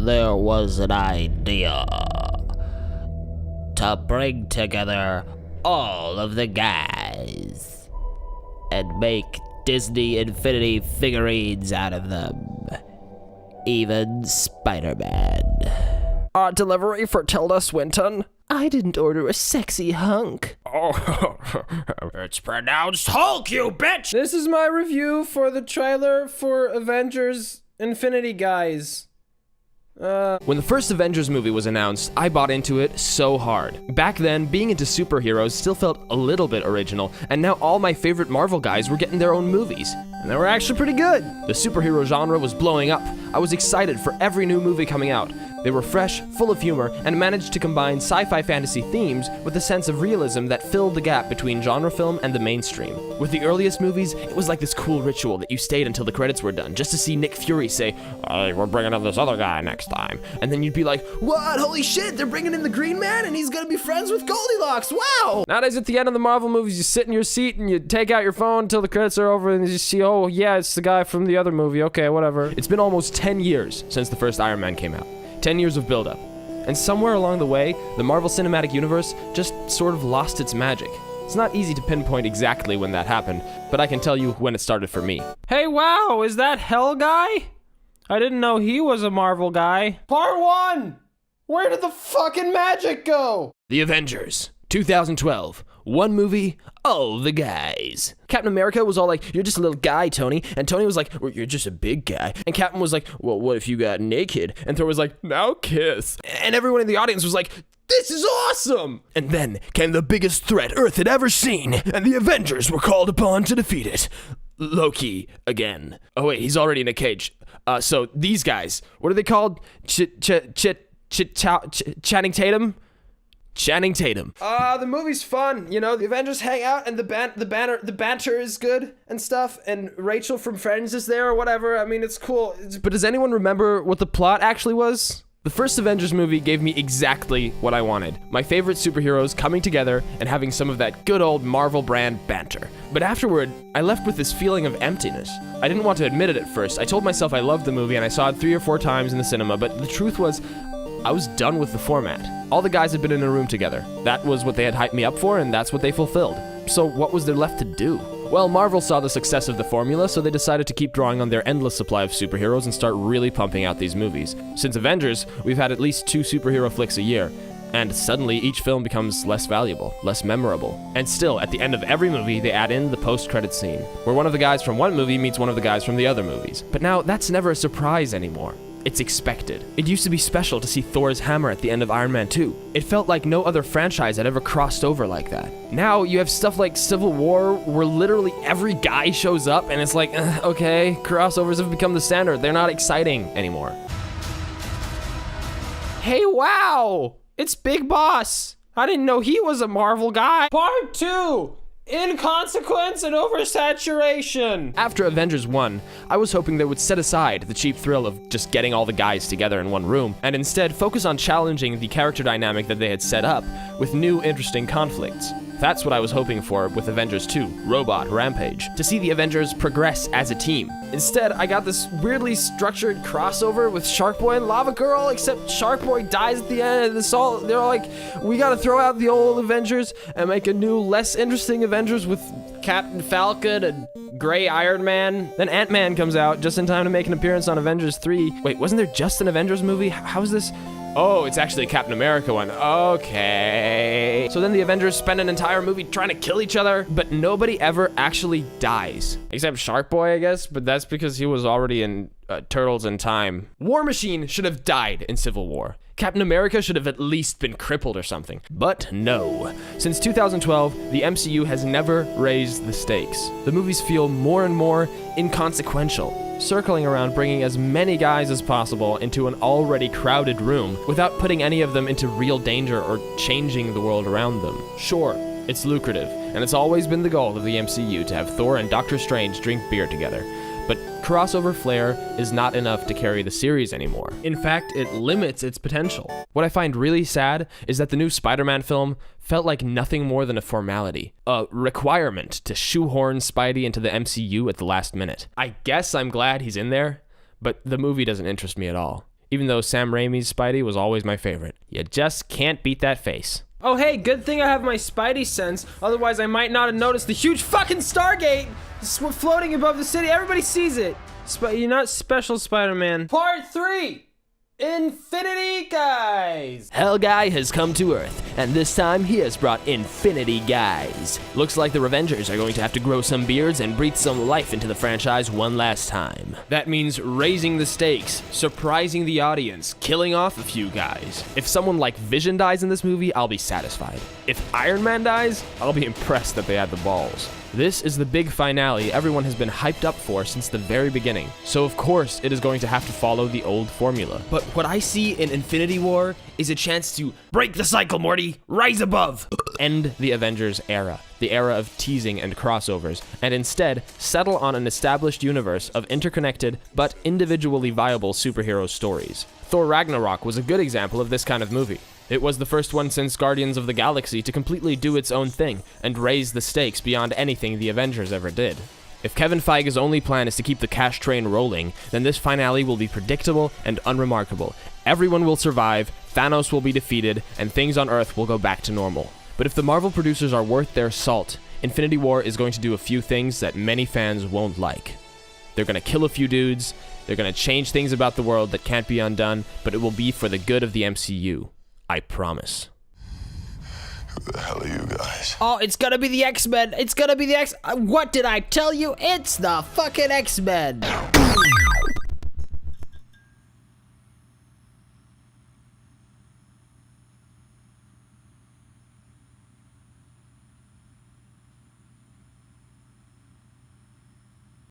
there was an idea to bring together all of the guys and make Disney Infinity figurines out of them. Even Spider-Man. Delivery for Tilda Swinton? I didn't order a sexy hunk. Oh, it's pronounced Hulk, you bitch! This is my review for the trailer for Avengers Infinity Guys. When the first Avengers movie was announced, I bought into it so hard. Back then, being into superheroes still felt a little bit original, and now all my favorite Marvel guys were getting their own movies. And they were actually pretty good. The superhero genre was blowing up. I was excited for every new movie coming out. They were fresh, full of humor, and managed to combine sci-fi fantasy themes with a sense of realism that filled the gap between genre film and the mainstream. With the earliest movies, it was like this cool ritual that you stayed until the credits were done, just to see Nick Fury say, "Hey, we're bringing in this other guy next time." And then you'd be like, "What? Holy shit, they're bringing in the Green Man and he's gonna be friends with Goldilocks, wow!" Nowadays at the end of the Marvel movies, you sit in your seat and you take out your phone until the credits are over and you see, oh yeah, it's the guy from the other movie, okay, whatever. It's been almost 10 years since the first Iron Man came out. 10 years of build-up. And somewhere along the way, the Marvel Cinematic Universe just sort of lost its magic. It's not easy to pinpoint exactly when that happened, but I can tell you when it started for me. Hey, wow, is that Hell Guy? I didn't know he was a Marvel guy. Part 1! Where did the fucking magic go? The Avengers, 2012. One movie, all the guys. Captain America was all like, "You're just a little guy, Tony." And Tony was like, "Well, you're just a big guy." And Captain was like, "Well, what if you got naked?" And Thor was like, "Now kiss." And everyone in the audience was like, "This is awesome!" And then came the biggest threat Earth had ever seen, and the Avengers were called upon to defeat it. Loki, again. Oh wait, he's already in a cage. So these guys, what are they called? Channing Tatum? Channing Tatum. The movie's fun, you know, the Avengers hang out and the banter is good and stuff, and Rachel from Friends is there or whatever. I mean, it's cool. But does anyone remember what the plot actually was? The first Avengers movie gave me exactly what I wanted. My favorite superheroes coming together and having some of that good old Marvel brand banter. But afterward, I left with this feeling of emptiness. I didn't want to admit it at first. I told myself I loved the movie and I saw it 3 or 4 times in the cinema, but the truth was, I was done with the format. All the guys had been in a room together. That was what they had hyped me up for, and that's what they fulfilled. So what was there left to do? Well, Marvel saw the success of the formula, so they decided to keep drawing on their endless supply of superheroes and start really pumping out these movies. Since Avengers, we've had at least 2 superhero flicks a year. And suddenly, each film becomes less valuable, less memorable. And still, at the end of every movie, they add in the post-credit scene, where one of the guys from one movie meets one of the guys from the other movies. But now, that's never a surprise anymore. It's expected. It used to be special to see Thor's hammer at the end of Iron Man 2. It felt like no other franchise had ever crossed over like that. Now you have stuff like Civil War where literally every guy shows up and it's like, okay, crossovers have become the standard. They're not exciting anymore. Hey, wow! It's Big Boss! I didn't know he was a Marvel guy. Part 2! Inconsequence and oversaturation! After Avengers 1, I was hoping they would set aside the cheap thrill of just getting all the guys together in one room, and instead focus on challenging the character dynamic that they had set up with new interesting conflicts. That's what I was hoping for with Avengers 2, Robot Rampage, to see the Avengers progress as a team. Instead, I got this weirdly structured crossover with Shark Boy and Lava Girl, except Shark Boy dies at the end, and they're like, we gotta throw out the old Avengers and make a new, less interesting Avengers with Captain Falcon and Gray Iron Man. Then Ant-Man comes out just in time to make an appearance on Avengers 3. Wait, wasn't there just an Avengers movie? How's this? Oh, it's actually a Captain America one. Okay. So then the Avengers spend an entire movie trying to kill each other, but nobody ever actually dies. Except Shark Boy, I guess, but that's because he was already in Turtles in Time. War Machine should have died in Civil War. Captain America should have at least been crippled or something. But no. Since 2012, the MCU has never raised the stakes. The movies feel more and more inconsequential, circling around bringing as many guys as possible into an already crowded room without putting any of them into real danger or changing the world around them. Sure, it's lucrative, and it's always been the goal of the MCU to have Thor and Doctor Strange drink beer together. But crossover flair is not enough to carry the series anymore. In fact, it limits its potential. What I find really sad is that the new Spider-Man film felt like nothing more than a formality, a requirement to shoehorn Spidey into the MCU at the last minute. I guess I'm glad he's in there, but the movie doesn't interest me at all. even though Sam Raimi's Spidey was always my favorite. You just can't beat that face. Oh hey, good thing I have my Spidey sense, otherwise I might not have noticed the huge fucking Stargate floating above the city. Everybody sees it. You're not special, Spider-Man. Part 3! Infinity Guys! Hell Guy has come to Earth, and this time he has brought Infinity Guys. Looks like the Avengers are going to have to grow some beards and breathe some life into the franchise one last time. That means raising the stakes, surprising the audience, killing off a few guys. If someone like Vision dies in this movie, I'll be satisfied. If Iron Man dies, I'll be impressed that they had the balls. This is the big finale everyone has been hyped up for since the very beginning, so of course it is going to have to follow the old formula. But what I see in Infinity War is a chance to break the cycle, Morty, rise above, end the Avengers era, the era of teasing and crossovers, and instead settle on an established universe of interconnected but individually viable superhero stories. Thor Ragnarok was a good example of this kind of movie. It was the first one since Guardians of the Galaxy to completely do its own thing and raise the stakes beyond anything the Avengers ever did. If Kevin Feige's only plan is to keep the cash train rolling, then this finale will be predictable and unremarkable. Everyone will survive, Thanos will be defeated, and things on Earth will go back to normal. But if the Marvel producers are worth their salt, Infinity War is going to do a few things that many fans won't like. They're going to kill a few dudes, they're going to change things about the world that can't be undone, but it will be for the good of the MCU. I promise. Who the hell are you guys? Oh, it's gonna be the X-Men. It's gonna be the What did I tell you? It's the fucking X-Men.